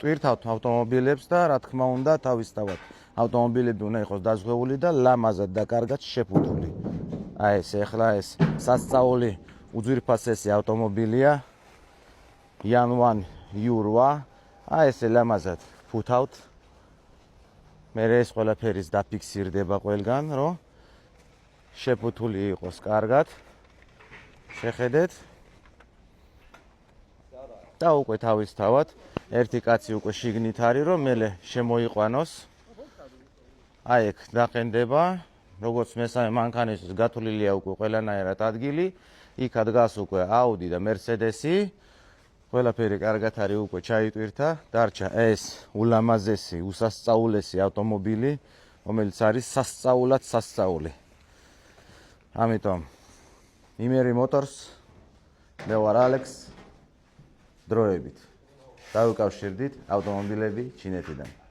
ტვირთავთ ავტომობილებს და რა თქმა უნდა თავისთავად ავტომობილები უნდა იყოს დაზღვეული და ლამაზად და კარგად შეფუთული. აი ეს ეხლა ეს სასწაული უძვირფასესი ავტომობილია Yanwan U8. აი ესე ლამაზად ფუთავთ. მე ეს ყველაფერის დაფიქსირდება ყველგან, რომ შეფუთული იყოს კარგად. შეხედეთ. და უკვე თავისთავად ერთი კაცი უკვე შიგნით არის, რომ მელე შემოიყვანოს. აი ეგ დაყენდება, როგორც მესამე მანქანისთვის გათვლილია უკვე ყველანაირად ადგილი. იქ დგას უკვე Audi და Mercedes-ი. ყველაფერი კარგად არის უკვე ჩაიტვირთა. დარჩა ეს ულამაზესი, უსასწაულესი ავტომობილი, რომელიც არის სასწაულად სასწაული. ამიტომ იმერი Motors, მე ვარ Alex. დროებით. დავიკავშირდით ავტომობილები ჩინეთიდან.